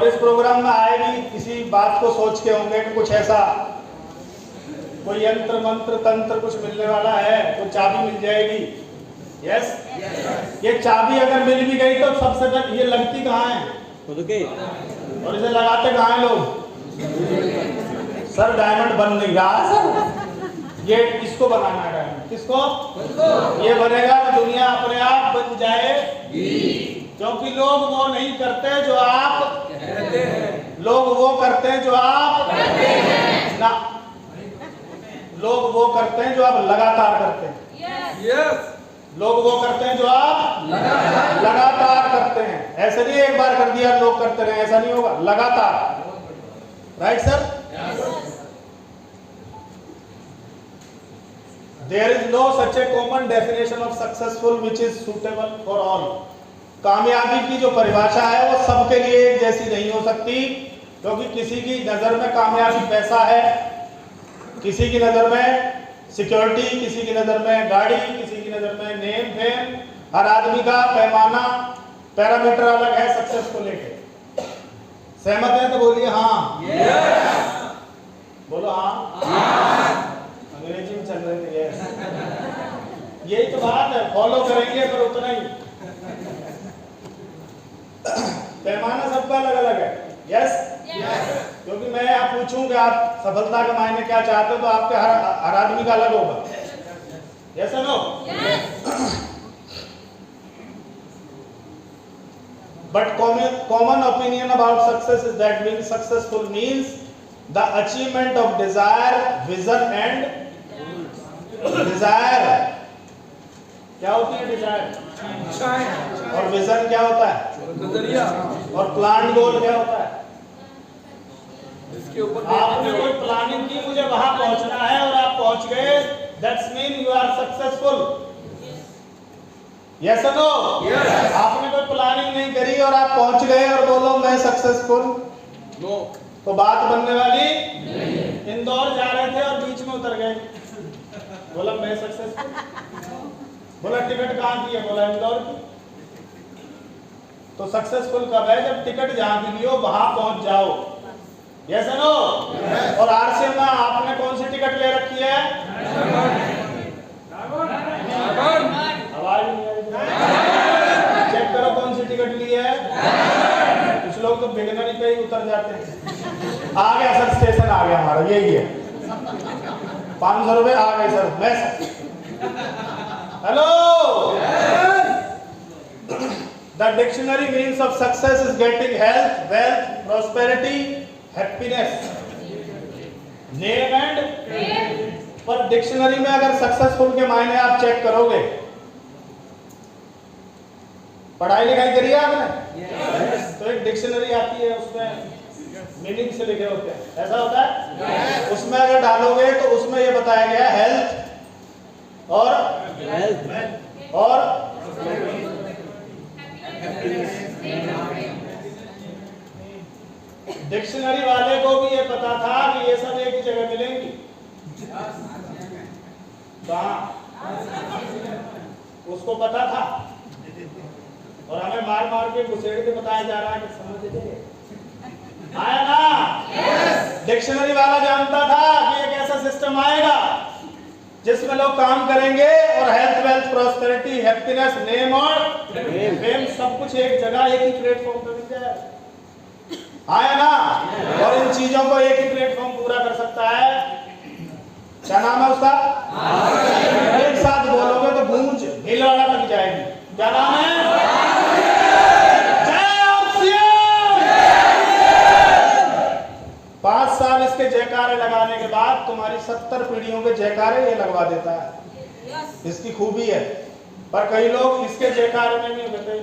और इस प्रोग्राम में आए भी किसी बात को सोच के होंगे कि कुछ ऐसा कोई यंत्र मंत्र तंत्र कुछ मिलने वाला है, कोई चाबी मिल जाएगी। यस, ये चाबी अगर मिल भी गई तो सबसे पहले ये लगती कहाँ है और इसे लगाते कहाँ हैं लोग? सर डायमंड बन नहीं रहा सर, ये इसको बनाना है डायमंड। किसको? ये बनेगा तो दुनिया अपने आप बन जाएगी, क्योंकि लोग वो नहीं करते जो आप कहते हैं, लोग वो करते हैं जो आप कहते हैं ना, लोग वो करते हैं जो आप लगातार करते हैं। यस, लोग वो करते हैं जो आप लगातार करते हैं। ऐसे नहीं एक बार कर दिया लोग करते रहे, ऐसा नहीं होगा, लगातार। Right sir? There is no such a common definition of successful which is suitable for all. कामयाबी की जो परिभाषा है वो सबके लिए एक जैसी नहीं हो सकती, क्योंकि किसी की नजर में कामयाबी पैसा है, किसी की नजर में सिक्योरिटी, किसी की नजर में गाड़ी, किसी की नजर में नेम फेम। हर आदमी का पैमाना पैरामीटर अलग है सक्सेस को लेके। सहमत है तो बोलिए हाँ। बोलो हाँ। अंग्रेजी में चल रहे थे। यही तो बात है, फॉलो करेंगे पर उतना ही। पैमाना सबका अलग अलग है। यस, क्योंकि मैं आप पूछूं कि आप सफलता के मायने क्या चाहते हो तो आपके हर आदमी का अलग होगा। यस और no? But common opinion about success is that being successful means the achievement of desire, vision and desire। क्या होती है डिजायर? और विजन क्या होता है? नजरिया। और प्लान गोल क्या होता है? इसके ऊपर आपने कोई प्लानिंग की, मुझे वहां पहुंचना है और आप पहुंच गए, that's mean you are successful. Yes और नो? आपने कोई प्लानिंग नहीं करी और आप पहुंच गए और बोलो मैं सक्सेसफुल, नो, तो बात बनने वाली नहीं। इंदौर जा रहे थे और बीच में उतर गए, बोला मैं सक्सेसफुल। बोला टिकट कहाँ की है? बोला इंदौर की। तो सक्सेसफुल कब है? जब टिकट जहां की लियो वहां पहुंच जाओ। यस और नो? और आरसीएम में आपने कौन सी टिकट ले रखी है? आवाज नहीं आ रही, चेक करो कौन सी टिकट ली है। कुछ लोग तो बिगनरी पे ही उतर जाते हैं। आ गया सर, स्टेशन आ गया हमारा, यही है। 500 रुपए आ गए सर। मैं hello. The dictionary means of success is getting health, wealth, prosperity, happiness, name and fame। पर डिक्शनरी में अगर सक्सेसफुल के मायने आप चेक करोगे, पढ़ाई लिखाई करी है आपने? तो एक डिक्शनरी आती है, उसमें मीनिंग से लिखे होते हैं, ऐसा होता है। उसमें अगर डालोगे तो उसमें ये बताया गया हेल्थ और डिक्शनरी वाले को भी ये पता था कि ये सब एक ही जगह मिलेंगी। कहाँ? उसको पता था और हमें मार मार के घुसेड़ के बताया जा रहा है कि समझ लीजिए। आया ना? डिक्शनरी वाला जानता था कि एक ऐसा सिस्टम आएगा जिसमें लोग काम करेंगे और health, wealth, prosperity, happiness, name और फेम सब कुछ एक जगह एक ही प्लेटफॉर्म पर मिल जाएगा। आया ना? और इन चीजों को एक ही प्लेटफॉर्म पूरा कर सकता है। क्या नाम है उसका? एक साथ बोलोगे तो गूंज भीलवाड़ा तक जाएगी। क्या नाम है? 5 साल इसके जयकारे लगाने के बाद तुम्हारी 70 पीढ़ियों के जयकारे ये लगवा देता है। इसकी खूबी है। पर कई लोग इसके जयकारे में नहीं होते।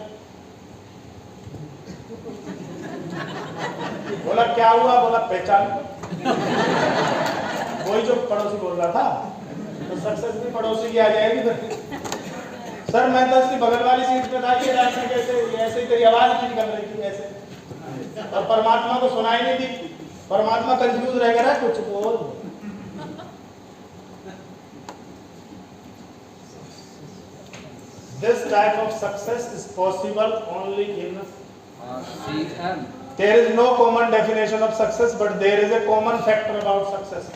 बोला क्या हुआ? बोला पहचान। वही जो पड़ोसी बोल रहा था, तो सक्सेस भी पड़ोसी की आ जाएगी फिर। सर मैं तो इसकी बगल वाली सीट पे था, ये कैसे ऐसे तेरी आवाज नहीं निकल रही थी ऐसे, और परमात्मा को सुनाई नहीं दी। परमात्मा कंफ्यूज रह गया, कुछ बोल। This type of success is possible only in There is no common definition of success, but there is a common factor about success.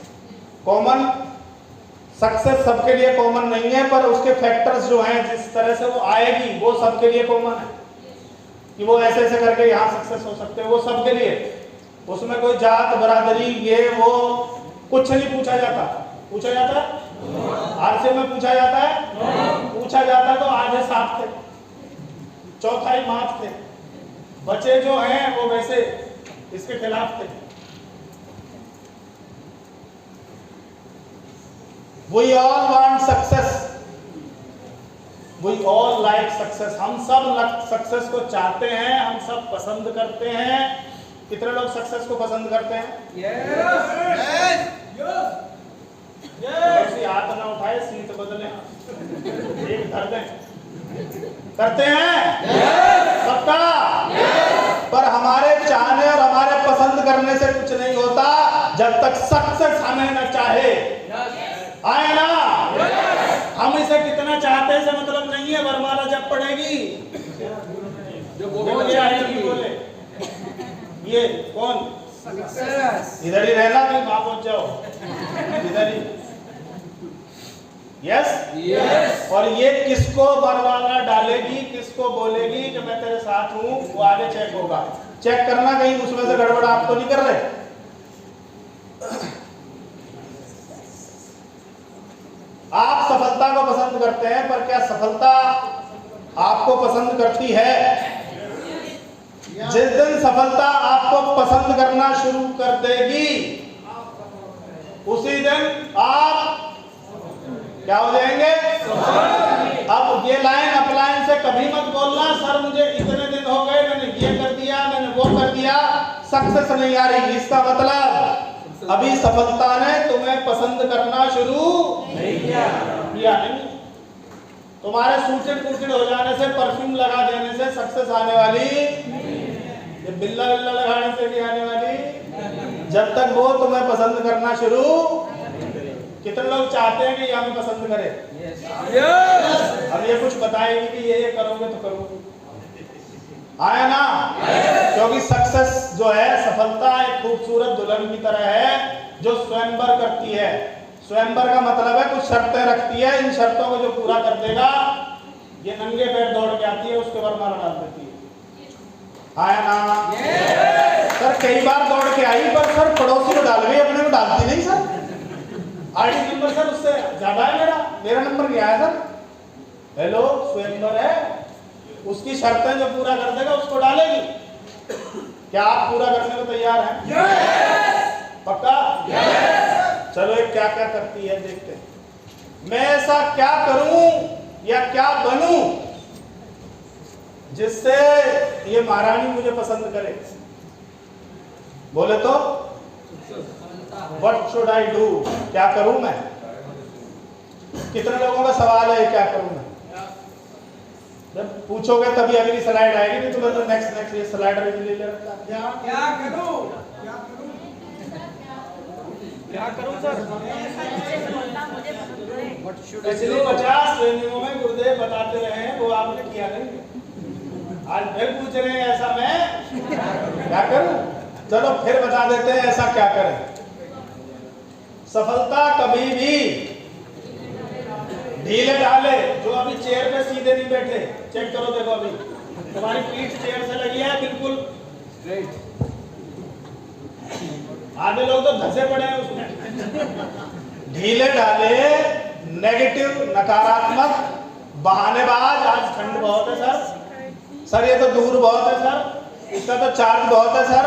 Common success सबके लिए कॉमन नहीं है, पर उसके फैक्टर्स जो हैं जिस तरह से वो आएगी वो सबके लिए कॉमन है कि वो ऐसे ऐसे करके यहाँ सक्सेस हो सकते हैं, वो सबके लिए। उसमें कोई जात बरादरी ये वो कुछ नहीं पूछा जाता। पूछा जाता है आरसे में पूछा जाता है, पूछा जाता तो आधे साफ थे, चौथाई माफ थे, बचे जो हैं वो वैसे इसके खिलाफ थे। We all want success. We all like success. हम सब सक्सेस को चाहते हैं, हम सब पसंद करते हैं। कितने लोग सक्सेस को पसंद करते हैं? Yes. ऐसी हाथ ना उठाए, सीट बदले, एक धर दें। करते हैं सबका, पर हमारे चाहने और हमारे पसंद करने से कुछ नहीं होता जब तक सक्सेस हमें न चाहे। आए ना, हम इसे कितना चाहते हैं से मतलब नहीं है। वरमाला जब पड़ेगी बोले आएगी, बोले ये कौन इधर ही रहना, कहीं वहां पहुंच जाओ, इधर ही। यस। और ये किसको वरमाला डालेगी, किसको बोलेगी कि मैं तेरे साथ हूं, वो आगे चेक होगा। चेक करना कहीं उसमें से गड़बड़ आप तो नहीं कर रहे। आप सफलता को पसंद करते हैं, पर क्या सफलता आपको पसंद करती है? जिस दिन सफलता आपको पसंद करना शुरू कर देगी, उसी दिन आप क्या हो जाएंगे? अब ये लाइन अपलाइन से कभी मत बोलना, सर मुझे इतने दिन हो गए, मैंने ये कर दिया, मैंने वो कर दिया, सक्सेस नहीं आ रही। इसका मतलब अभी सफलता ने तुम्हें पसंद करना शुरू नहीं किया। नहीं, तुम्हारे सूटेड हो जाने से, परफ्यूम लगा देने से सक्सेस आने वाली, ये बिल्ला बिल्ला लगाने से नहीं आने वाली, जब तक वो तुम्हें पसंद करना शुरू। कितने लोग चाहते हैं कि ये हमें पसंद करे? अब ये कुछ बताएगी कि ये करोगे तो करोगे, आया ना? क्योंकि सक्सेस जो है, सफलता एक खूबसूरत दुल्हन की तरह है जो स्वयंवर करती है। स्वयंवर का मतलब है कुछ शर्तें रखती है, इन शर्तों को जो पूरा कर देगा ये नंगे पैर दौड़ के आती है, उसके वरमाला डाल देती है। आया ना? सर कई बार दौड़ के आई, पर सर पड़ोसी को डाल गई, अपने को डालती नहीं। सर आईडी नंबर सर उससे ज्यादा है मेरा नंबर क्या है सर? हेलो, स्वयंवर है, उसकी शर्तें जो पूरा कर देगा उसको डालेगी। क्या आप पूरा करने को तैयार हैं? पक्का? चलो एक क्या क्या करती है देखते हैं। मैं ऐसा क्या करूं या क्या बनूं जिससे ये महारानी मुझे पसंद करे? बोले तो What should I do? क्या करूं मैं? कितने लोगों का सवाल है क्या करूं मैं? जब पूछोगे तभी अगली स्लाइड आएगी, नहीं तुम्हें तो नेक्स्ट ये स्लाइड ले रखा। क्या करूं सर? पिछले 50 ट्रेनिंगों में गुरुदेव बताते रहे हैं, वो आपने किया नहीं। आज फिर पूछ रहे हैं ऐसा मैं क्या करूं? चलो फिर बता देते हैं ऐसा क्या करें। सफलता कभी भी ढीले ढाले, जो अभी चेयर पे सीधे नहीं बैठे, चेक करो, देखो अभी तुम्हारी पीठ चेयर से लगी है बिल्कुल स्ट्रेट। आधे लोग तो धसे पड़े हैं उसमें। ढीले ढाले, नेगेटिव, नकारात्मक, बहानेबाज। आज ठंड बहुत है सर ये तो दूर बहुत है सर, इसका तो चार्ज बहुत है सर,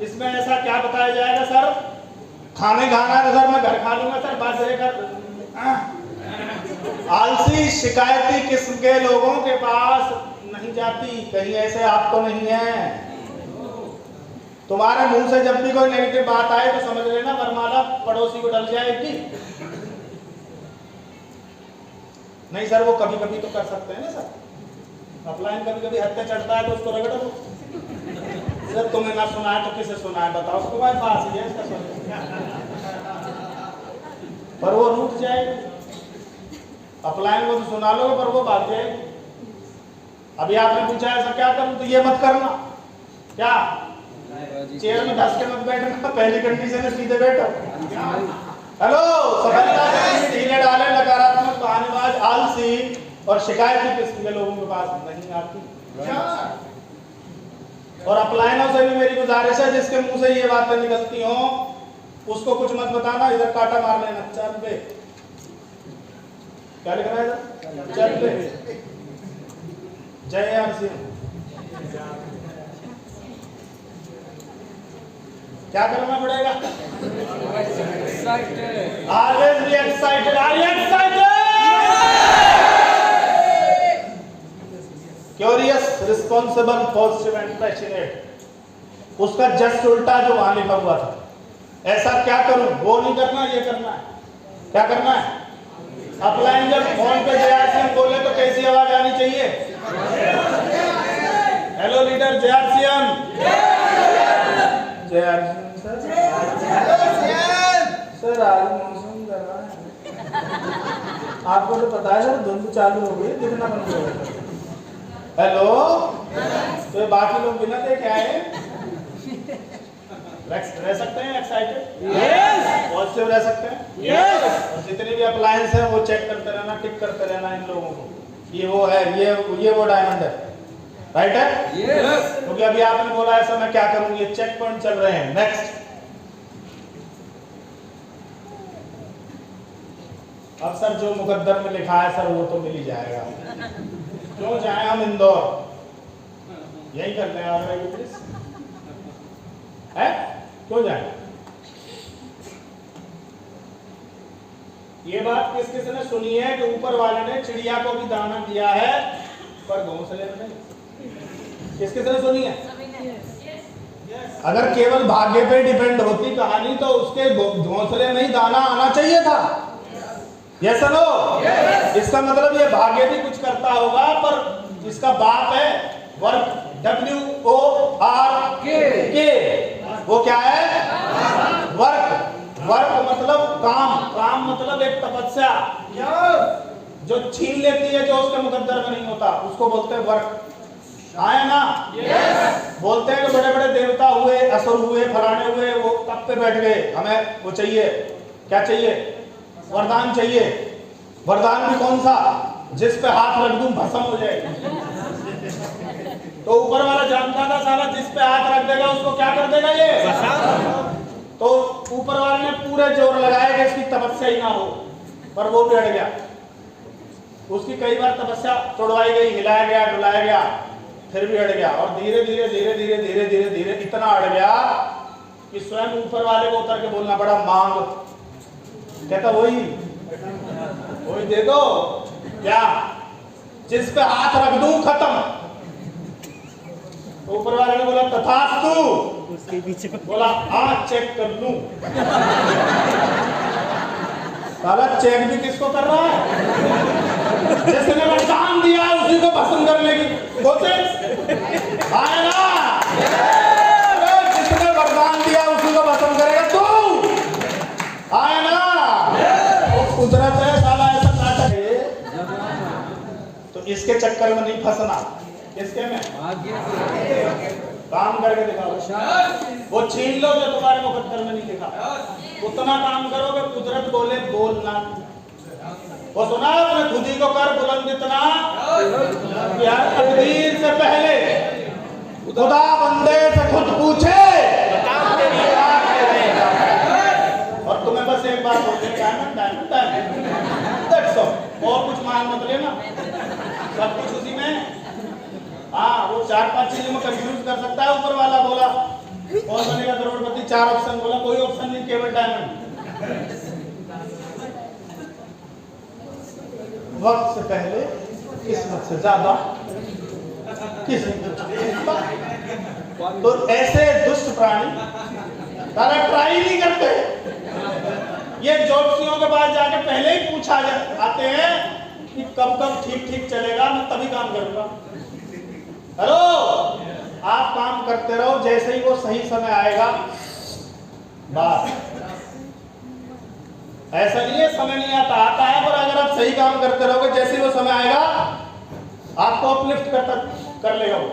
इसमें ऐसा क्या बताया जाएगा सर? खाने खाना है सर, मैं घर खा लूंगा सर, बात कर। आलसी शिकायती किस्म के लोगों के पास नहीं जाती। कहीं ऐसे आप तो नहीं है? तुम्हारे मुंह से जब भी कोई नेगेटिव बात आए तो समझ लेना वरमाला पड़ोसी को डल जाएगी। नहीं सर, वो कभी कभी तो कर सकते हैं ना सर। अपलाइन कभी कभी हत्या चढ़ता है तो उसको रगड़ दो। सर तुम्हें ना सुना है तो किसे सुना है बताओ? तुम्हारे पास ही है इसका पर वो रूठ जाएगी। अपलाइन को तो सुना लो, पर वो भाग जाएगी। अभी आपने पूछा ऐसा क्या करूं, तो ये मत करना। क्या चेयर में धस के मत बैठना, पहली कंडीशन है सीधे बैठो। हेलो, सफलता में ढीले डाले, नकारात्मक, बहानेबाज, आलसी और शिकायती किस्म के लोगों के पास नहीं आती। और अपलाइनों से भी मेरी गुजारिश है, जिसके मुंह से ये बातें निकलती हो उसको कुछ मत बताना, इधर काटा मार लेना। चल पे क्या लिखना है इधर? चल पे। जय यार सिंह। क्या करना पड़ेगा? Always be excited. Are you excited? Curious, responsible, positive and passionate। उसका जस्ट उल्टा जो वहां लिखा हुआ था। ऐसा क्या करूं? वो नहीं करना, ये करना है। क्या करना है? अपलाइन जब फोन पे जेआरसीएम बोले तो कैसी आवाज आनी चाहिए? Hello leader JRCM. JRCM sir, आज मौसम गर्म है। आपको तो पता है सर, धुंध चालू हो गई, दिखना बंद हो गया। हेलो, तो बाकी लोग बिना देखे आए रह सकते हैं एक्साइटेड? यस। पॉजिटिव रह सकते हैं? यस। और जितने भी अप्लायंस हैं वो चेक करते रहना, टिक करते रहना इन लोगों को, ये वो है, ये वो डायमंड है, राइट है? यस। क्योंकि अभी आपने बोला ऐसा मैं क्या करूं, ये चेक पॉइंट चल रहे हैं। नेक्स्ट, अब सर जो मुकद्दर में लिखा है सर वो तो मिल ही जाएगा। क्यों जाए हम इंदौर, यही करते हैं आगरा की पुलिस है, क्यों जाए? ये बात किस किस ने सुनी है कि ऊपर वाले ने चिड़िया को भी दाना दिया है पर घोंसले में नहीं? किस किस ने सुनी है? अगर केवल भाग्य पे डिपेंड होती कहानी तो उसके घोंसले में ही दाना आना चाहिए था। Yes no? इसका मतलब ये भाग्य भी कुछ करता होगा, पर इसका बाप है वर्क, WORK, वो क्या है? वर्क। वर्क मतलब काम, काम मतलब एक तपस्या जो छीन लेती है, जो उसके मुकद्दर में नहीं होता, उसको बोलते हैं वर्क। आया ना? बोलते हैं कि बड़े बड़े देवता हुए, असुर हुए, फलाने हुए, वो तप पे बैठ गए, हमें वो चाहिए, क्या चाहिए? वरदान चाहिए। वरदान भी कौन सा? जिस पे हाथ रख दूं भस्म हो जाएगी। तो ऊपर वाला जानता था साला जिस पे हाथ रख देगा उसको क्या कर देगा ये? तो ऊपर वाले ने पूरे जोर लगाए कि इसकी तपस्या ही ना हो, पर वो भी अड़ गया। उसकी कई बार तपस्या तोड़वाई गई, हिलाया गया, डुलाया गया, फिर भी अड़ गया। और धीरे धीरे धीरे धीरे धीरे धीरे धीरे इतना अड़ गया कि स्वयं ऊपर वाले को उतर के बोलना पड़ा, मांग। कहता वही दे दो, क्या? जिस पे हाथ रख दूं खत्म। तो ऊपर वाले ने बोला तथास्तु, उसके पीछे बोला हाँ चेक कर लूं। साला चेक भी किसको कर रहा है? जिसने वरदान दिया उसी को भस्म करने की कोशिश। आया ना? जिसने वरदान दिया उसी को भस्म करेगा तू। आया ना? कुदरत है साला, ऐसा नाटक है। तो इसके चक्कर में नहीं फंसना। किसके में? काम करके दिखाओ। वो छीन लो जो तुम्हारे मुकद्दर में नहीं लिखा, उतना काम करोगे कुदरत बोले बोलना। वो सुना आपने, खुद ही को कर बुलंद इतना यार, तकदीर से पहले खुदा बंदे से खुद पूछे और तुम्हें बस एक बात बोलते हैं, diamond diamond diamond, that's all. और कुछ मान मत लेना, सब कुछ उसी में। हाँ, वो 4-5 चीजों में कंफ्यूज कर सकता है। ऊपर वाला बोला कौन बनेगा करोड़पति, 4 ऑप्शन बोला, कोई ऑप्शन नहीं, केवल डायमंड। वक्त से पहले किस्मत से ज्यादा किसी तो ऐसे दुष्ट प्राणी तारा ट्राई नहीं करते। ये ज्योतिषियों के पास जाके पहले ही पूछा आते हैं कि कब कब ठीक ठीक चलेगा, मैं तभी काम करूंगा। हेलो, आप काम करते रहो, जैसे ही वो सही समय आएगा बस। ऐसा नहीं है समय नहीं आता, आता है, पर अगर आप सही काम करते रहोगे, जैसे ही वो समय आएगा आपको अपलिफ्ट कर लेगा वो।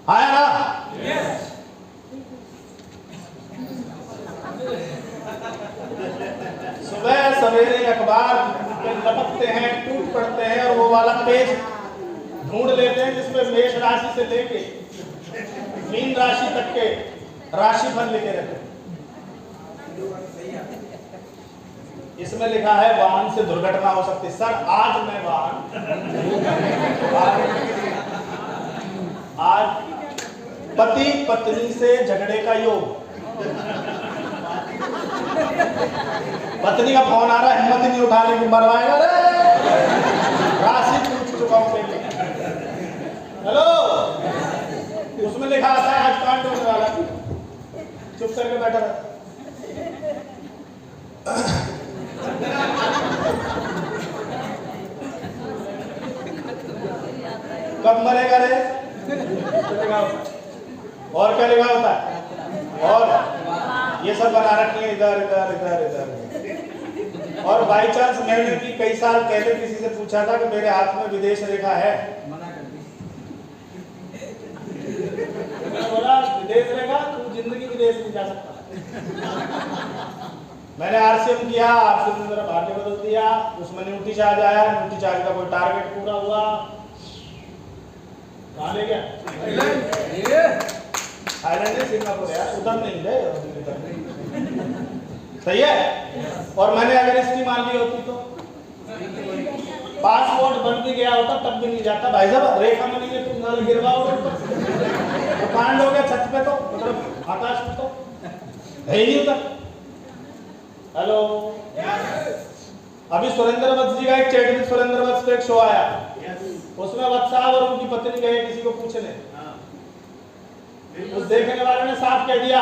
आया ना? सुबह सवेरे अखबार पे लपकते हैं, टूट पड़ते हैं और वो वाला पेज ढूंढ लेते हैं जिसमें मेष राशि से लेके मीन राशि तक के राशिफल लिखे रहते हैं। इसमें लिखा है वाहन से दुर्घटना हो सकती है। सर आज मैं आज पति पत्नी से झगड़े का योग, पत्नी का फोन आ रहा है, हिम्मत नहीं उठाने की, मरवाएगा रे, राशि पूछ चुका हूं पहले। हेलो, उसमें लिखा आता है आज कांड होने वाला, चुप करके बैठा रहा। कब मरेगा रे? और क्या लिखा होता है? और ये सब बना रखी है इधर इधर इधर इधर। और बाई चांस मैंने भी कई साल पहले किसी से पूछा था कि मेरे हाथ में विदेश रेखा है, बोला विदेश रेखा तू जिंदगी विदेश नहीं जा सकता। मैंने आरसीएम किया, आरसीएम ने मेरा भाग्य बदल दिया, उसमें न्यूट्री चार्ज आया, न्यूट्री चार्ज का कोई टारगेट पूरा हुआ, कहाँ ले गया? थाईलैंड है, सिंगापुर है, उधर नहीं गए। सही है। और मैंने अगर इसकी मान ली होती तो पासपोर्ट बन भी गया होता तब भी नहीं जाता। भाई साहब रेखा में नहीं है, तुम नाल गिरवाओगे तो कांड हो गया छत पे, तो मतलब आकाश में तो है ही नहीं उधर। हेलो, अभी सुरेंद्र वत्स जी का एक चैट में सुरेंद्र वत्स पे एक शो आया, उसमें वत्स साहब और उनकी पत्नी गए किसी को पूछने, उस देखने वाले ने साफ कह दिया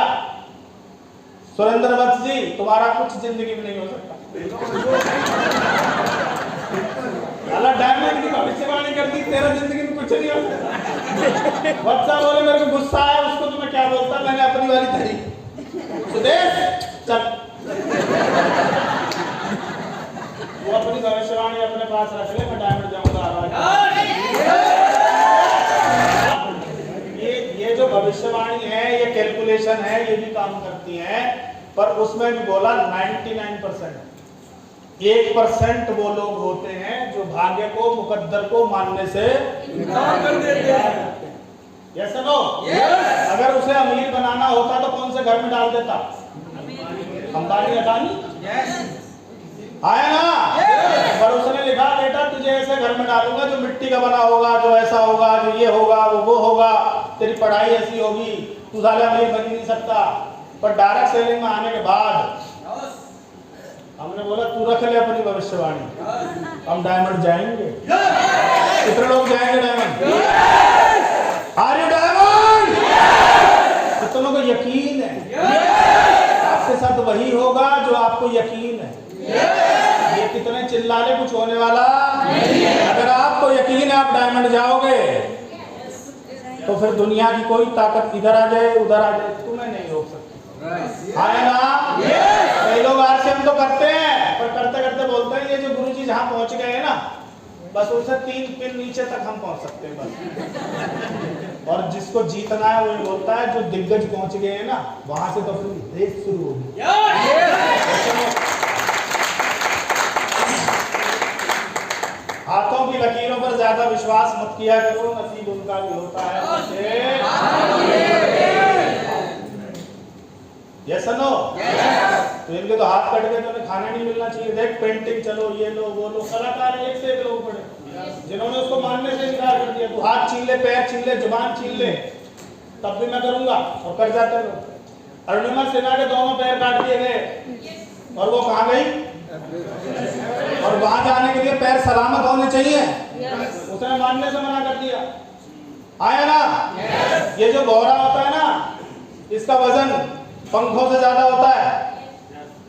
सुरेंद्र वत्स जी तुम्हारा कुछ जिंदगी में नहीं हो सकता। अल्लाह डायमंड की भविष्यवाणी कर दी, तेरा जिंदगी में कुछ नहीं हो सकता। वत्स साहब बोले मेरे को गुस्सा आया, उसको तो मैं क्या बोलता, मैंने अपनी वाली धरी। सुदेश चल, वो अपनी भविष्यवाणी अपने पास रख ले, मैं डायमंड जाऊंगा। ये जो भविष्यवाणी है, ये कैलकुलेशन है, ये भी काम करती है, पर उसमें भी बोला 99%, 1% वो लोग होते हैं जो भाग्य को मुकद्दर को मानने से इनकार कर देते हैं। Yes no? अगर उसे अमीर बनाना होता तो कौन से घर में डाल देता? अंबानी अडानी आया ना? पर उसने लिखा बेटा तुझे ऐसे घर में डालूंगा जो मिट्टी का बना होगा, जो ऐसा होगा, जो ये होगा, वो होगा, तेरी पढ़ाई ऐसी होगी, तू साले अमीर बन नहीं सकता। पर डायरेक्ट सेलिंग में आने के बाद हमने बोला तू रख ले अपनी भविष्यवाणी, हम डायमंड जाएंगे। कितने लोग जाएंगे डायमंड? Are you diamond? कितनों को यकीन है आपके साथ वही होगा जो आपको यकीन है? ये कितने चिल्लाने कुछ होने वाला नहीं है। अगर आपको यकीन है आप डायमंड जाओगे तो फिर दुनिया की कोई ताकत इधर आ जाए उधर आ जाए तुम्हें नहीं रोक सकती। है ना? कई लोग आरसीएम तो करते हैं, पर करते करते बोलते हैं ये जो गुरुजी जहां पहुंच गए हैं ना, बस उनसे 3 पिन नीचे तक हम पहुंच सकते हैं बस। और जिसको जीतना है वही बोलता है जो दिग्गज पहुंच गए हैं ना, वहां से तो फिर रेस शुरू होगी। हाथों की लकीरों पर ज्यादा विश्वास मत किया करो, नसीब उनका भी होता है। Yes no? तो इनके तो हाथ कट गए तो उन्हें खाना नहीं मिलना चाहिए। देख पेंटिंग चलो, ये लो वो लो, कलाकार एक से एक लोग पड़े जिन्होंने उसको मानने से इनकार कर दिया। तू हाथ छीन ले, पैर छीन ले, जुबान छीन ले, तब भी मैं करूंगा, और कर जाते लोग। अरुणिमा सिन्हा के दोनों पैर काट दिए गए और वो कहाँ गई? और वहां जाने के लिए पैर सलामत होने चाहिए, उसने मानने से मना कर दिया। आया ना? ये जो भौरा होता है ना, इसका वजन पंखों से ज्यादा होता है,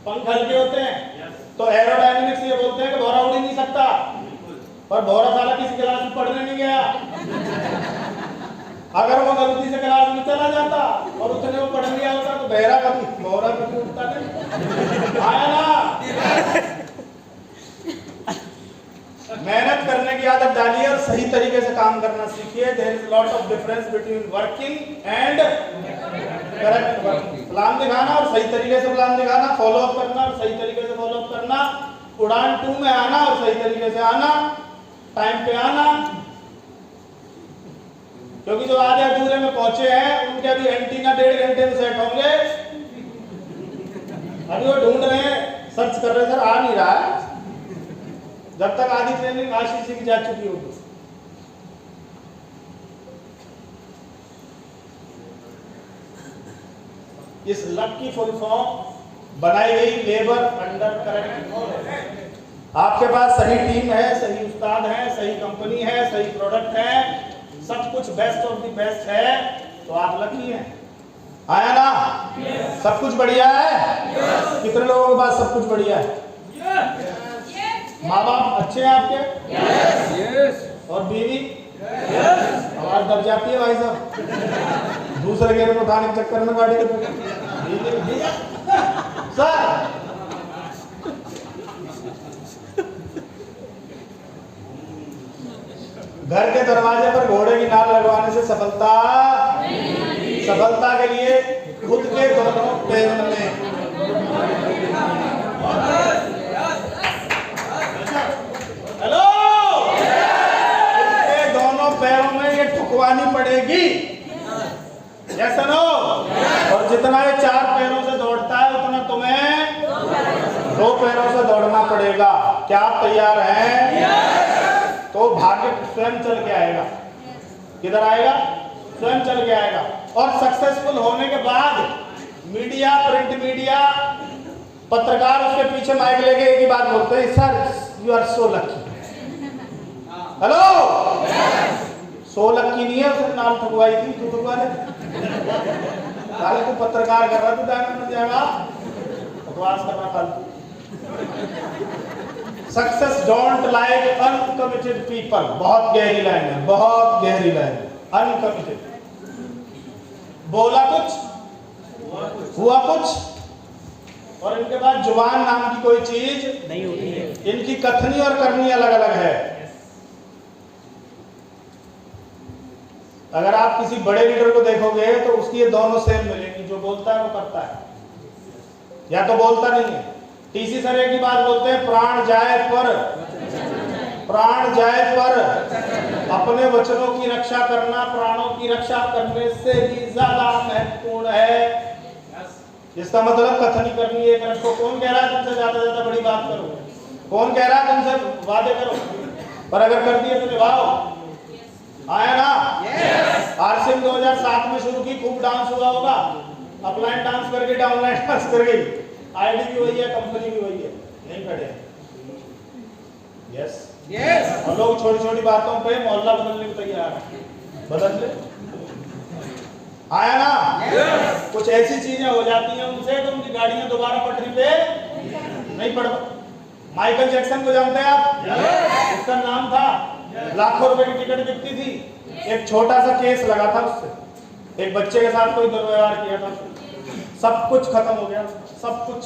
पंख हल्के होते हैं, तो एरोडायनेमिक्स ये बोलते हैं कि भौरा उड़ ही नहीं सकता। पर भौरा साला किसी क्लास में पढ़ने नहीं गया, अगर वो गलती से क्लास में चला जाता और उसने वो पढ़ लिया होता तो बहरा कभी भौरा कभी उठता नहीं। आया ना? मेहनत करने की आदत डालिए और सही तरीके से काम करना सीखिए। There is lot of difference between working and correct working. Plan दिखाना और सही तरीके से प्लान दिखाना, फॉलो अप करना और सही तरीके से करना, उड़ान 2 में आना और सही तरीके से आना, टाइम पे आना। क्योंकि जो आधे अधूरे में पहुंचे हैं उनके अभी एंटीना 1.5 घंटे में सेट होंगे। अभी वो ढूंढ रहे हैं, सर्च कर रहे हैं, सर आ नहीं रहा है। जब तक आधी ट्रेनिंग आशीष जी की जा चुकी होगी। इस लक की फुल फॉर्म बनाई गई लेबर अंडर करंट। आपके पास सही टीम है, सही उस्ताद है, सही कंपनी है, सही प्रोडक्ट है, सब कुछ बेस्ट ऑफ द बेस्ट है, तो आप लकी हैं। आया ना? सब कुछ बढ़िया है। कितने लोगों के पास सब कुछ बढ़िया है? माँ बाप अच्छे हैं आपके? और बीवी? आवाज दब जाती है भाई साहब, दूसरे गेर को उठाने के चक्कर में गाड़ी के सर। घर के दरवाजे पर घोड़े की नाल लगवाने से सफलता के लिए खुद के दोनों पैरों में, हेलो, खुद के दोनों पैरों में ये ठुकवानी पड़ेगी। Yes no? और जितना ये 4 पैरों से दौड़ता है उतना तुम्हें 2 पैरों से दौड़ना पड़ेगा। क्या आप तैयार हैं? तो भाग्य स्वयं चल के आएगा। किधर आएगा? स्वयं चल के आएगा। और सक्सेसफुल होने के बाद मीडिया, प्रिंट मीडिया, पत्रकार उसके पीछे माइक लेके एक ही बात बोलते हैं, sir you are so lucky. Hello, so lucky नहीं है, उसने नाम ठुकवाई थी, तू ठुकवा ले। काले तू पत्रकार कर रहा, तू डायमंड बन जाएगा, बकवास करना फालतू। Success don't like uncommitted people. बहुत गहरी लाइन है, बहुत गहरी लाइन। अनकमिटेड, बोला कुछ हुआ कुछ, और इनके बाद जुबान नाम की कोई चीज नहीं होती है। इनकी कथनी और करनी अलग अलग है। अगर आप किसी बड़े लीडर को देखोगे तो उसकी ये दोनों सेम मिलेंगी, जो बोलता है वो करता है, या तो बोलता नहीं है। टीसी सर एक ही बात बोलते हैं, प्राण जाए पर अपने वचनों की रक्षा करना प्राणों की रक्षा करने से भी ज्यादा महत्वपूर्ण है। इसका मतलब कथनी करनी है। रखो, कौन कह रहा है तुमसे ज्यादा ज्यादा बड़ी बात करो? कौन कह रहा है तुमसे वादे करो? पर अगर कर दिए तो निभाओ। आया ना? आरसीएम 2007 में शुरू की, खूब डांस हुआ होगा। अपलाइन डांस करके डाउनलाइन डांस कर गई। आईडी भी वही है, कंपनी भी वही है, नहीं खड़े हैं। यस, और लोग छोटी छोटी बातों पे मोहल्ला बदलने को तैयार है। बदल ले। आया ना? कुछ ऐसी चीजें हो जाती हैं उनसे तो उनकी गाड़ियां दोबारा पटरी पे नहीं पड़। माइकल जैक्सन को जानते हैं आप? उसका नाम था, लाखों रुपए की टिकट बिकती थी। एक छोटा सा केस लगा था उससे, एक बच्चे के साथ कोई दुर्व्यवहार किया था, सब कुछ खत्म हो गया, सब कुछ।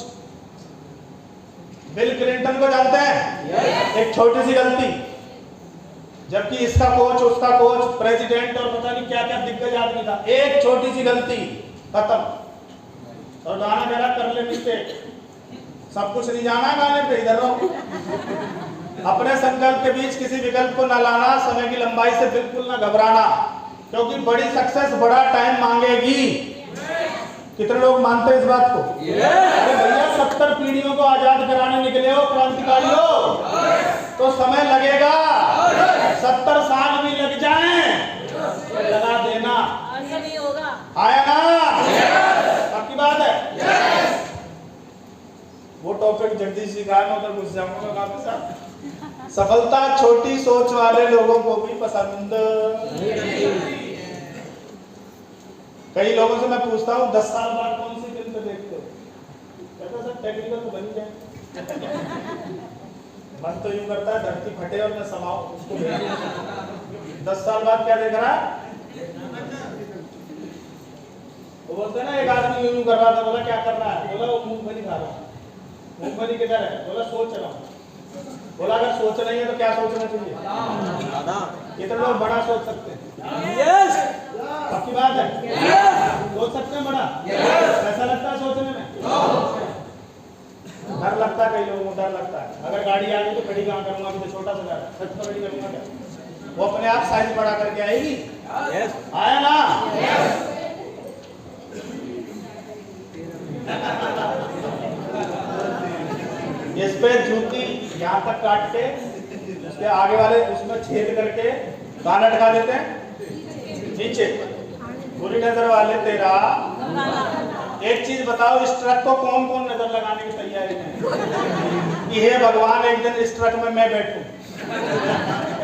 बिल क्लिंटन को जानते हैं? एक छोटी सी गलती, जबकि इसका कोच, उसका कोच, प्रेसिडेंट और पता नहीं क्या क्या दिग्गज आदमी था, एक छोटी सी गलती खत्म। और गाना कह रहा कर ले मिस्टेक, सब कुछ नहीं जाना गाने पे, इधर रहो। अपने संकल्प के बीच किसी विकल्प को न लाना, समय की लंबाई से बिल्कुल न घबराना, क्योंकि बड़ी सक्सेस बड़ा टाइम मांगेगी। कितने लोग मानते हैं इस बात को? अरे भैया 70 पीढ़ियों को आजाद कराने निकले हो क्रांतिकारियों, तो समय लगेगा। 70 साल भी लग जाएं, लगा देना, नहीं होगा। आया ना? आपकी बात है। वो टॉपिक जगदीश जी का मैं उधर घुस जाऊंगा काफी साथ। सफलता छोटी सोच वाले लोगों को भी पसंद। कई लोगों से मैं पूछता हूँ 10 साल बाद कौन सी फिल्म देखते हो? कहते सर टेक्निकल तो बन जाए। मन तो यूं करता है धरती फटे और मैं समाऊं उसको। 10 साल बाद क्या देख रहा है? वो बोलते ना, एक आदमी यूं कर रहा था, बोला क्या कर रहा है? बोला वो मूंगफली खा रहा है। मूंगफली किधर है? बोला सोच रहा हूँ। बोला अगर सोच नहीं है तो क्या सोचना चाहिए? कितने लोग बड़ा सोच सकते हैं? यस, आपकी बात है। सोच सकते हैं बड़ा? कैसा लगता है सोचने में? डर लगता है कई लोगों को डर लगता है, अगर गाड़ी आ गई तो खड़ी कहाँ करूंगा, अभी तो छोटा सा घर है, छत पर खड़ी करूंगा क्या? वो अपने आप साइज बड़ा करके आएगी। आया ना? इस पे जूती यहाँ तक काट के उसके आगे वाले उसमें छेद करके कहाँ लटका देते हैं? नीचे। बुरी नजर वाले तेरा एक चीज बताओ, इस ट्रक को कौन कौन नजर लगाने की तैयारी है कि हे भगवान एक दिन इस ट्रक में मैं बैठूं?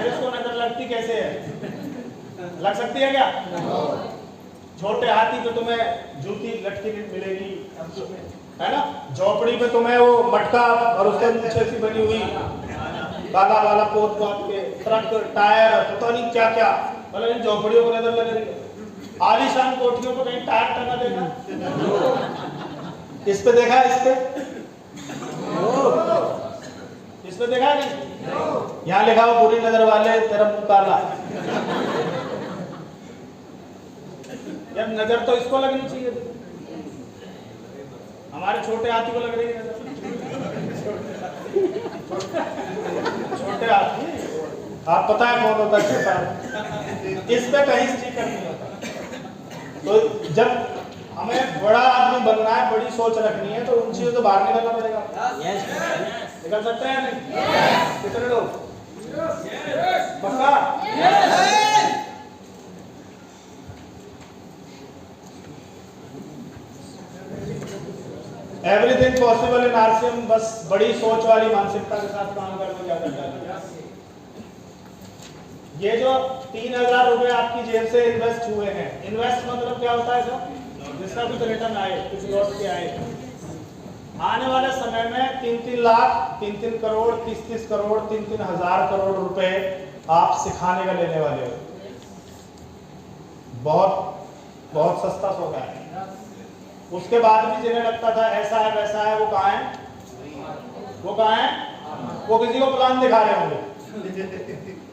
इसको नजर लगती कैसे है? लग सकती है क्या? छोटे हाथी तो तुम्हें जूती लटकी मिलेगी, है ना? झोपड़ी पे तुम्हें वो मटका और उसके नीचे सी बनी हुई काला वाला पोत के ट्रक टायर पता नहीं क्या क्या, मतलब इन झोपड़ियों को नजर लग रही है। आलीशान कोठियों पर कहीं टायर टंगा देखा? इस पे देखा? इस पे देखा नहीं? यहाँ लिखा हो बुरी नजर वाले तेरा मुंह काला। यार नजर तो इसको लगनी चाहिए, हमारे छोटे हाथी को लग रही है नजर। छोटे हाथी, आप पता है कौन होता है छोटा? इस पे कहीं स्टिकर नहीं होता। तो जब हमें बड़ा आदमी बनना है, बड़ी सोच रखनी है, तो उन चीजों से बाहर निकलना पड़ेगा। निकल सकते हैं नहीं? कितने लोग? पक्का? एवरीथिंग पॉसिबल इन आरसीएम, बस बड़ी सोच वाली मानसिकता के साथ काम करना ज्यादा चाहिए। ये जो 3000 रुपए आपकी जेब से इन्वेस्ट हुए हैं, इन्वेस्ट मतलब क्या होता है सर? जिसका कुछ रिटर्न आए, कुछ लौट के आए। आने वाले समय में 3-3 लाख, 3-3 करोड़, 30-30 करोड़, 3-3 हजार करोड़ रुपए आप सिखाने का लेने वाले हो। बहुत बहुत सस्ता सौदा है। उसके बाद भी जिन्हें लगता था ऐसा है वैसा है, वो कहाँ है? वो कहाँ है? वो किसी को प्लान दिखा रहे होंगे,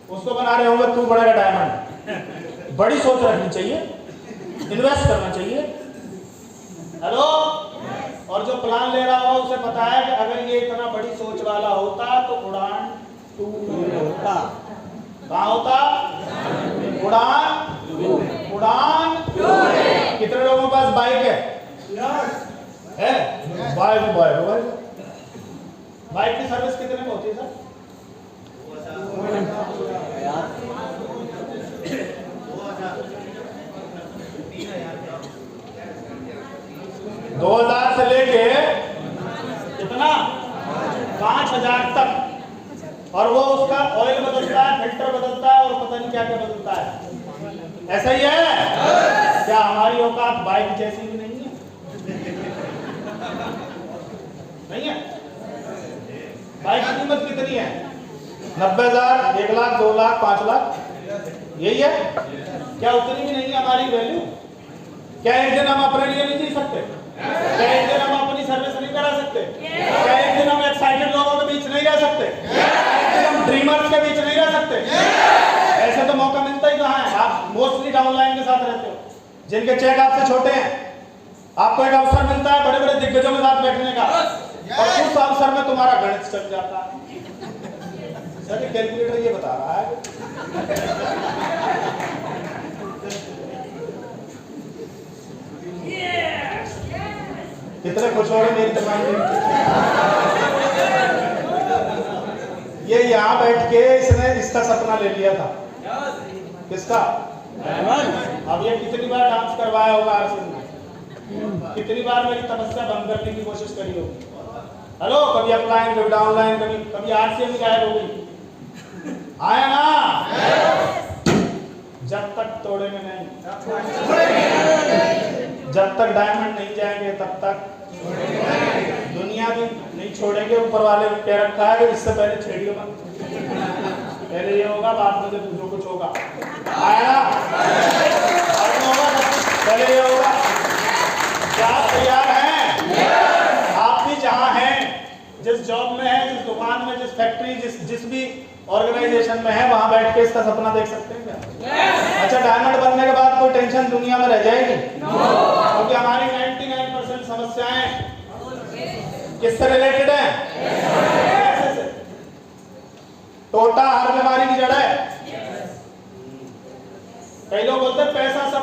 उसको बना रहे होंगे तू बनेगा डायमंड। बड़ी सोच रखनी चाहिए, इन्वेस्ट करना चाहिए। हेलो? और जो प्लान ले रहा होगा उसे पता है कि अगर ये इतना बड़ी सोच वाला होता तो उड़ान 2 होता। कहाँ होता? उड़ान 2। कितने लोगों के पास बाइक है? बाइक की सर्विस कितने में होती है सर? 2000 से लेके कितना? 5000 तक। और वो उसका ऑयल बदलता है, फिल्टर बदलता है और पता नहीं क्या क्या बदलता है। ऐसा ही है क्या? हमारी औकात बाइक जैसी भी नहीं है? नहीं है? बाइक की कीमत कितनी है? 90,000, 1 लाख, 2 लाख, 5 लाख, यही है क्या? उतनी भी नहीं है हमारी वैल्यू। क्या एक दिन हम अपने लिए नहीं जी सकते? क्या एक दिन हम अपनी सर्विस नहीं करा सकते? क्या एक दिन हम एक्साइटेड लोगों के बीच नहीं रह सकते? हम ड्रीमर्स के बीच नहीं रह सकते? ऐसे तो मौका मिलता ही कहाँ है? आप मोस्टली डाउनलाइन के साथ रहते हो, जिनके चेक आपसे छोटे हैं। आपको एक अवसर मिलता है बड़े बड़े दिग्गजों के साथ बैठने का, और उस अवसर में तुम्हारा गणित चल जाता है। सर कैलकुलेटर ये बता रहा है। कितने खुश हो रहे मेरी तमाम। ये यहाँ बैठ के इसने इसका सपना ले लिया था। किसका? अब ये कितनी बार डांस करवाया होगा आरसीएम में, कितनी बार मेरी तपस्या भंग करने की कोशिश करी होगी। हेलो? कभी अपलाइन, कभी डाउनलाइन, कभी आरसीएम ही गायब हो गई। आया ना? जब तक तोड़ेंगे नहीं, जब तक डायमंड नहीं जाएंगे तब तक दुनिया भी नहीं छोड़ेंगे। ऊपर वाले ने कह रखा है कि इससे पहले छेड़ियो मत, पहले ये होगा बाद में जो कुछ होगा। आया ना? पहले ये होगा। क्या आप तैयार हैं? आप भी जहाँ हैं, जिस जॉब में है, जिस दुकान में, जिस फैक्ट्री, जिस भी ऑर्गेनाइजेशन में है, वहां बैठ के इसका सपना देख सकते हैं क्या? अच्छा, डायमंड बनने के बाद कोई टेंशन दुनिया में रह जाएगी? क्योंकि हमारी 99% समस्याएं किससे रिलेटेड हैं?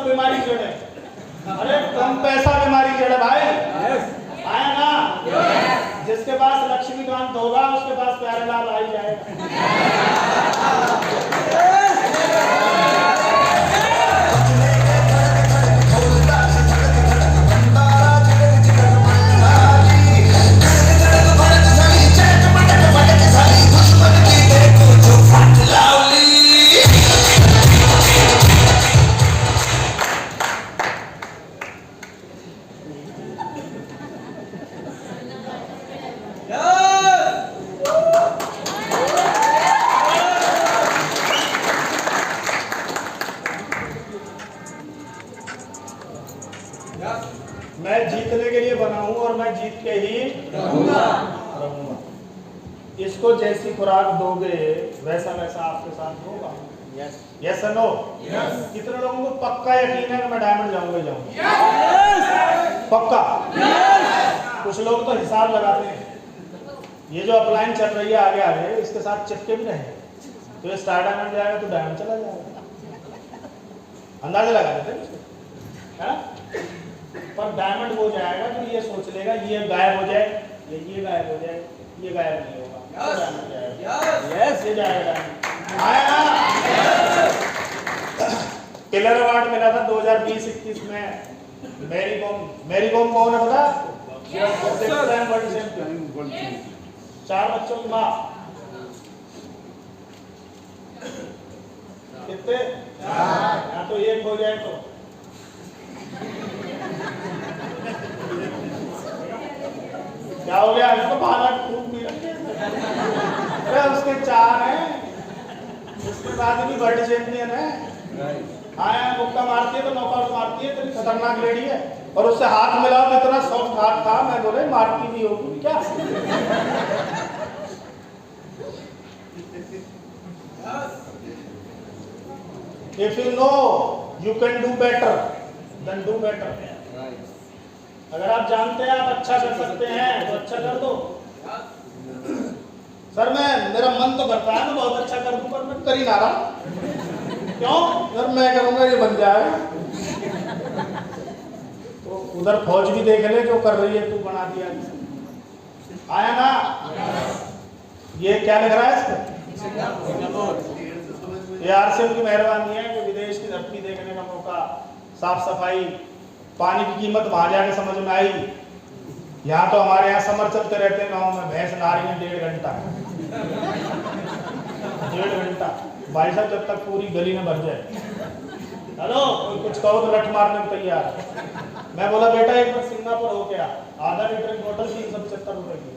सब बीमारी जड़ है। अरे कम पैसा बीमारी जड़ है भाई। आया ना? जिसके पास लक्ष्मीकांत होगा उसके पास प्यारेलाल आ ही जाएगा। मैं जीतने के लिए बना हूं और मैं जीत के ही रहूंगा। इसको जैसी खुराक दोगे वैसा वैसा आपके साथ होगा। Yes no? कितने लोगों को पक्का यकीन है कि मैं डायमंड जाऊंगा ही जाऊंगा? पक्का? कुछ लोग तो हिसाब लगाते हैं, ये जो अपलाइन चल रही है आगे आगे इसके साथ चिपके भी रहे तो ये स्टार डायमंड जाएगा तो डायमंड चला जाएगा। अंदाजा लगा देते हैं, पर डायमंड हो जाएगा तो ये सोच लेगा ये गायब हो जाए, ये गायब हो जाए, ये गायब नहीं होगा, डायमंड जाएगा। यस, ये जाएगा। आया ना? किलर अवार्ड मिला था 2020-21 में। मेरी कॉम कौन है पता? वर्ल्ड चैंपियन, 4 बच्चों की माँ। कितने? या तो एक हो जाए तो क्या हो गया? इसको बाला खूब भी अरे उसके 4 हैं, उसके बाद भी वर्ल्ड चैंपियन है। आया मुक्का मारती है तो नॉकआउट मारती है, तो खतरनाक लेडी है। और उससे हाथ मिलाओ तो इतना सॉफ्ट हाथ था, मैं बोले मारती भी होगी क्या? If you know you can do better, then do better. अगर आप जानते हैं आप अच्छा कर सकते हैं तो अच्छा कर दो। सर मेरा मन तो करता है मैं बहुत अच्छा कर दूं, पर मैं कर ही ना रहा। क्यों? सर मैं करूंगा ये बन जाएगा। तो उधर फौज भी देख ले जो कर रही है, तू बना दिया। आया ना? ये क्या लग रहा है इसको? ये आरसीएम की मेहरबानी है कि विदेश की धरती देखने का मौका, साफ सफाई, पानी की कीमत वहां जाके समझ में आई। यहाँ तो हमारे यहाँ समर चलते रहते हैं गाँव में, भैंस नहा रही है 1.5 घंटा 1.5 घंटा भाई साहब, जब तक पूरी गली में भर जाए। हेलो, कोई कुछ कहो तो लठ मारने को तैयार। मैं बोला बेटा एक बार सिंगापुर हो गया, आधा लीटर की बोतल 375 रुपए की।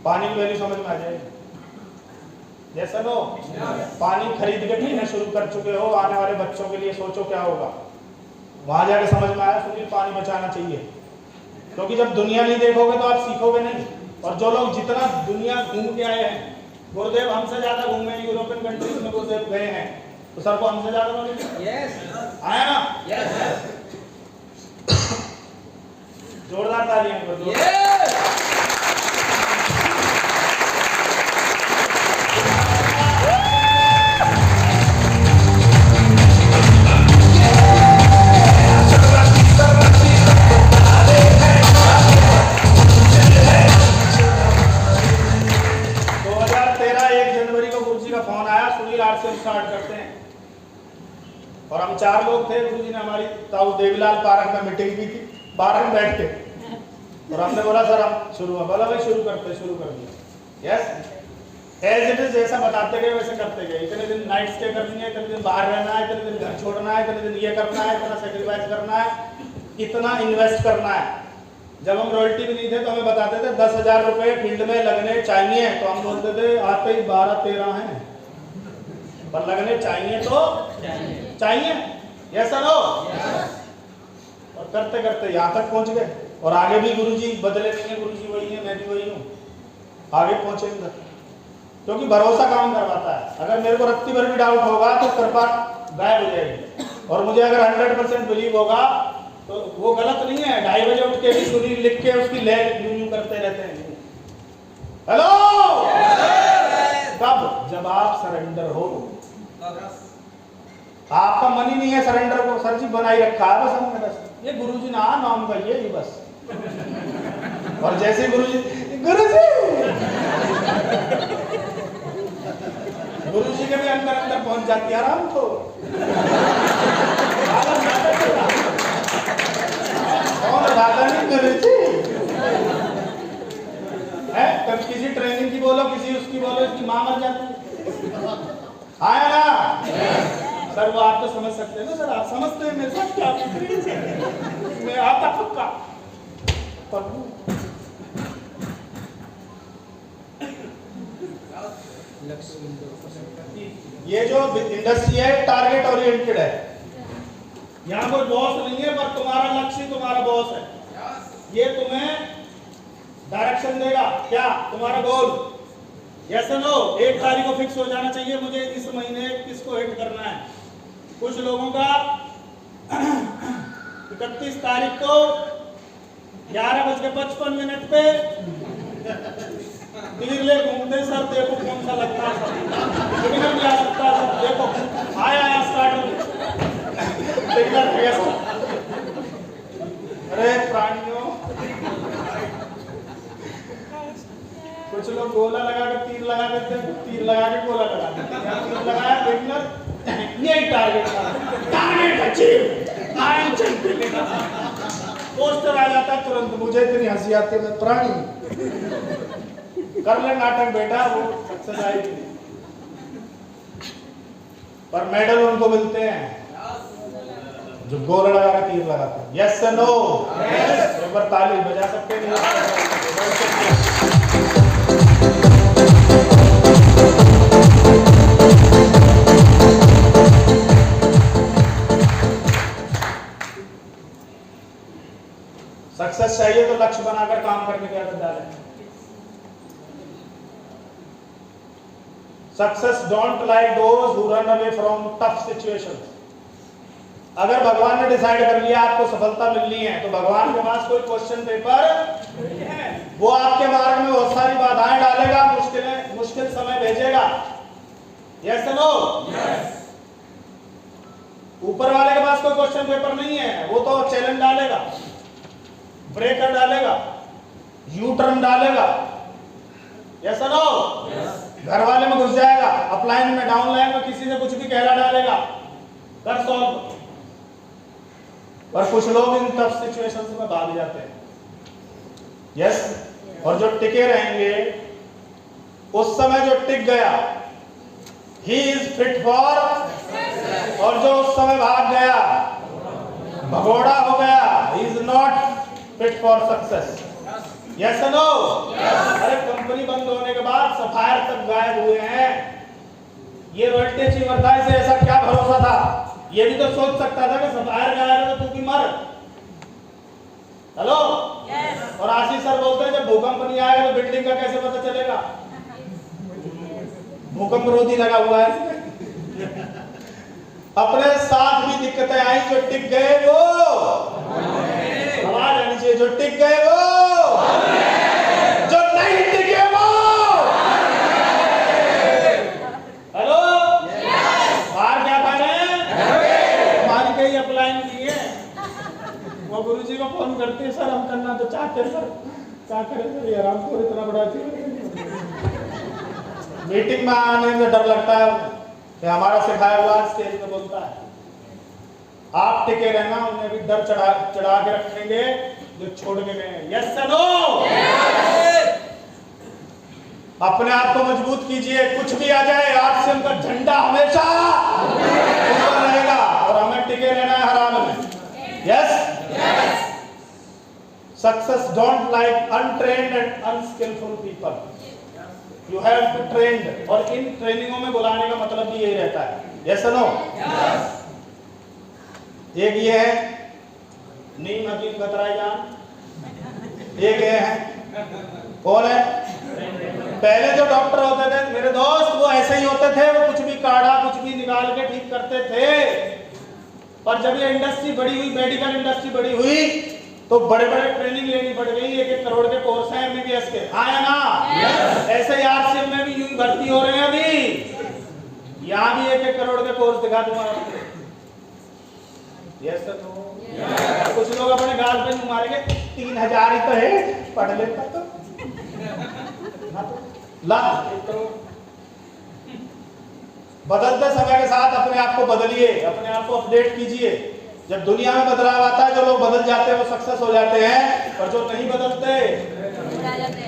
पानी की वैल्यू समझ में आ जाएगी। जैसा नो पानी खरीद के पीना शुरू कर चुके हो, आने वाले बच्चों के लिए सोचो क्या होगा। वहां जाके समझ में आया सुनील पानी बचाना चाहिए, क्योंकि जब दुनिया नहीं देखोगे तो आप सीखोगे नहीं। और जो लोग जितना दुनिया घूम के आए हैं, गुरुदेव हमसे ज्यादा घूमे हैं यूरोपियन कंट्रीज में, गुरुदेव गए हैं, तो सर को हमसे ज्यादा नॉलेज आया ना? जोरदार तालियां। स्टार्ट करते हैं और हम 4 लोग थे। गुरुजी ने हमारी ताऊ देवीलाल पार्क में मीटिंग की थी, 12 में बैठ के, और हमने बोला सर हम शुरू, बोला भाई शुरू करते, शुरू कर दिया। यस, एज इट इज जैसा बताते गए वैसे करते गए। इतने दिन नाइट स्टे करनी है, इतने दिन बाहर रहना है, इतने दिन घर छोड़ना है, इतने दिन ये करना है, इतना सेक्रीफाइस करना है, इतना इन्वेस्ट करना है। जब हम रॉयल्टी भी नहीं थे तो हमें बताते थे 10,000 रुपए फील्ड में लगने चाहिए, तो हम बोलते थे आते ही 12-13 हैं, पर लगने चाहिए तो चाहिए। Yes no? और करते करते यहाँ तक पहुंच गए, और आगे भी गुरुजी बदले नहीं है, गुरुजी वही है, मैं भी वही हूँ, आगे पहुंचेंगे। क्योंकि भरोसा काम करवाता है। अगर मेरे को रत्ती भर भी डाउट होगा तो कृपा गायब हो जाएगी, और मुझे अगर 100% बिलीव होगा तो वो गलत नहीं है। 2:30 बजे उठ के भी सुनील लिख के उसकी लैग यूं करते रहते हैं। हेलो, कब? जब आप सरेंडर हो। आपका मन ही नहीं है सरेंडर को, सर जी बनाई रखा है बस हमने, बस ये गुरुजी ना नाम का ये बस। और जैसे गुरुजी के भी अंदर अंदर पहुंच जाती है आराम तो। कौन राधा नहीं गुरुजी है, कभी किसी ट्रेनिंग की बोलो, किसी उसकी बोलो, इसकी मां मर जाती है। आया ना सर, वो आप तो समझ सकते हैं ना सर, आप समझते हैं मेरे साथ क्या मैं आता पक्का। ये जो इंडस्ट्री है टारगेट ओरिएंटेड है, यहाँ कोई बॉस नहीं है, पर तुम्हारा लक्ष्य तुम्हारा बॉस है। ये तुम्हें डायरेक्शन देगा, क्या तुम्हारा गोल, यस नो। 1 तारीख को फिक्स हो जाना चाहिए मुझे इस महीने किसको हिट करना है। कुछ लोगों का 31 तारीख को 11:55 पे तीर ले घूमते सर, देखो कौन सा लगता है सर, विनर भी आ सकता है सर, देखो आया स्टार्टर। अरे प्राणियों, कुछ लोग गोला लगा के तीर लगा देते हैं, तीर लगा के गोला लगा देते हैं, तीर लगाया विनर, यही टारगेट था, target achieve, I am champion. Poster आ जाता है तुरंत, मुझे इतनी हंसी आती है, मैं प्राणी कर ले नाटक बेटा, वो सक्सेस आएगी। पर मेडल उनको मिलते हैं जो गोला लगा के तीर लगाते हैं। यस या नो? एक बार ताली बजा सकते हैं? सक्सेस चाहिए तो लक्ष्य बनाकर काम करने की आदत डालें। Success don't like those who run away from tough situations. अगर भगवान ने डिसाइड कर लिया आपको सफलता मिलनी है, तो भगवान के पास कोई क्वेश्चन पेपर नहीं है। वो आपके मार्ग में बहुत सारी बाधाएं डालेगा, मुश्किल समय भेजेगा। Yes no? ऊपर वाले के पास कोई क्वेश्चन पेपर नहीं है, वो तो चैलेंज डालेगा, ब्रेकर डालेगा, यू टर्न डालेगा। Yes no? घर वाले में घुस जाएगा, अपलाइन में डाउनलाइन में किसी से कुछ भी कहला डालेगा, कर सॉल्व। पर कुछ लोग इन टफ सिचुएशंस में भाग जाते हैं। यस? और जो टिके रहेंगे, उस समय जो टिक गया, ही इज फिट फॉर, और जो उस समय भाग गया, भगोड़ा हो गया, he is not fit for success. Yes no? अरे कंपनी बंद होने के बाद सफायर तक गायब हुए हैं। ये रॉयल्टी अचीवर था, इसे ऐसा क्या भरोसा था? ये भी तो सोच सकता था कि सफायर गायब है तो तू भी मर। हेलो? और आशीष सर बोलते हैं जब भूकंप नहीं आएगा तो बिल्डिंग का कैसे पता चलेगा? भूकंप रोधी लगा हुआ है इसमें। अपने साथ भी दिक्कतें आई, जो टिक गए वो आवाज आनी चाहिए, जो टिक गए वो, जो नहीं टिके वो। हेलो? बाहर क्या पाने? हमारी कई अपलाइन की है, वो गुरुजी को फोन करती है, सर हम करना तो चाहते हैं सर, क्या करें सर, ये रामपुर इतना बड़ा मीटिंग में आने में डर लगता है कि हमारा सिखाया हुआ स्टेज पे बोलता है। आप टिके रहना, उन्हें भी डर चढ़ा के रखेंगे जो छोड़ के गए। यस या नो? अपने आप को मजबूत कीजिए, कुछ भी आ जाए आपसे उनका झंडा हमेशा ऊपर रहेगा, और हमें टिके रहना है हर हाल में। Yes? Success don't like untrained and unskillful people, you have to trained. और इन ट्रेनिंगों में बुलाने का मतलब भी यही रहता है। यस या नो? एक ये है नीम हकीम खतराई जान, एक ये है, कौन है? पहले जो डॉक्टर होते थे मेरे दोस्त, वो ऐसे ही होते थे, वो कुछ भी काढ़ा कुछ भी निकाल के ठीक करते थे। पर जब ये इंडस्ट्री बड़ी हुई, मेडिकल इंडस्ट्री बड़ी हुई, तो बड़े बड़े ट्रेनिंग लेनी पड़ गई। 1-1 करोड़ के कोर्स हैं एमबीबीएस के, हाँ या ना? ऐसे ही आरसीएम में भी यूं भर्ती हो रहे हैं। अभी यहाँ भी 1-1 करोड़ के कोर्स दिखा दूंगा। Yes sir no. कुछ लोग अपने गाल पे मुंह मारेंगे 3000 ही तो है, पढ़ लेता तो ला 1 करोड़। बदलते समय के साथ अपने आप को बदलिए, अपने आप को अपडेट कीजिए। जब दुनिया में बदलाव आता है, जो लोग बदल जाते हैं वो सक्सेस हो जाते हैं, और जो नहीं बदलते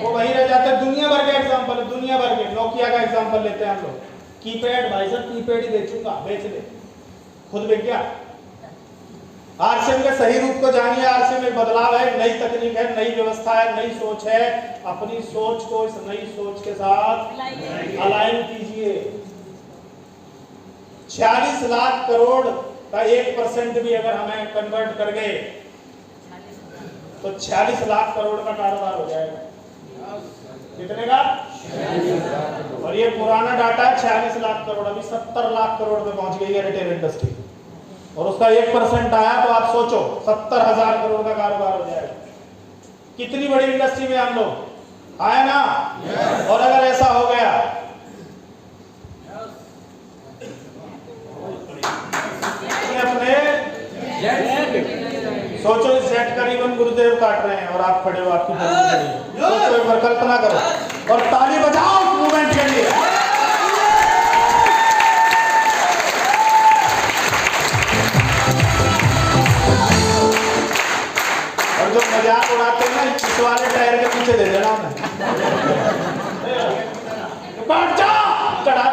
वो वहीं रह जाते हैं। दुनिया भर के एग्जांपल, दुनिया भर के, नोकिया का एग्जांपल लेते हैं हम लोग। कीपैड, भाई साहब कीपैड ही बेचूंगा, बेच ले, खुद बेच गया। आरसीएम के सही रूप को जानिए। आरसीएम एक बदलाव है, नई तकनीक है, नई व्यवस्था है, नई सोच है। अपनी सोच को इस नई सोच के साथ अलाइन कीजिए। 46 लाख करोड़ का 1% भी अगर हमें कन्वर्ट कर गए तो 46 लाख करोड़ का कारोबार हो जाएगा। कितने का? और ये पुराना डाटा है, 46 लाख करोड़, अभी 70 लाख करोड़ में पहुंच गई है रिटेल इंडस्ट्री, और उसका 1% आया तो आप सोचो 70,000 करोड़ का कारोबार हो जाएगा। कितनी बड़ी इंडस्ट्री में हम लोग आए ना। और अगर ऐसा हो गया अपने सोचो, इस जेट का रिबन गुरुदेव काट रहे हैं और आप खड़े हो, आपकी सोचो, एक बार कल्पना करो और ताली बजाओ मूवमेंट के लिए। और जो मजाक उड़ाते हैं ना, इस वाले टायर के पीछे दे देना उन्हें, बैठ जा चढ़ा।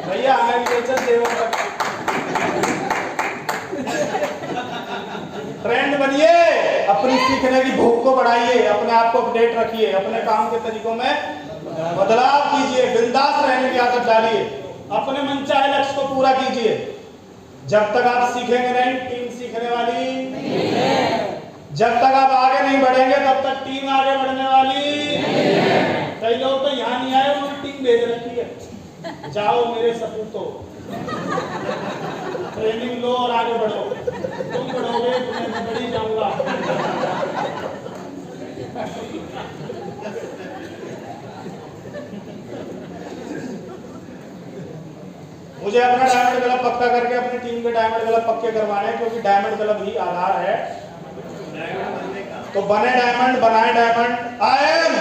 भैया हमें ट्रेंड बनिए, अपनी सीखने की भूख को बढ़ाइए, अपने आप को अपडेट रखिए, अपने काम के तरीकों में बदलाव कीजिए, बिंदास रहने की आदत डालिए, अपने मनचाहे लक्ष्य को पूरा कीजिए। जब तक आप सीखेंगे नहीं, टीम सीखने वाली नहीं है। जब तक आप आगे नहीं बढ़ेंगे तब तक टीम आगे बढ़ने वाली नहीं है। कई लोग तो यहाँ नहीं आए, उन्होंने टीम भेज रखी है, जाओ मेरे सपूतों, ट्रेनिंग लो और आगे बढ़ो। तुम बढ़ोगे तो मैं बढ़ी जाऊंगा। मुझे अपना डायमंड क्लब पक्का करके अपनी टीम के डायमंड क्लब पक्के करवाने, क्योंकि डायमंड क्लब ही आधार है। तो बने डायमंड, बनाए डायमंड। I am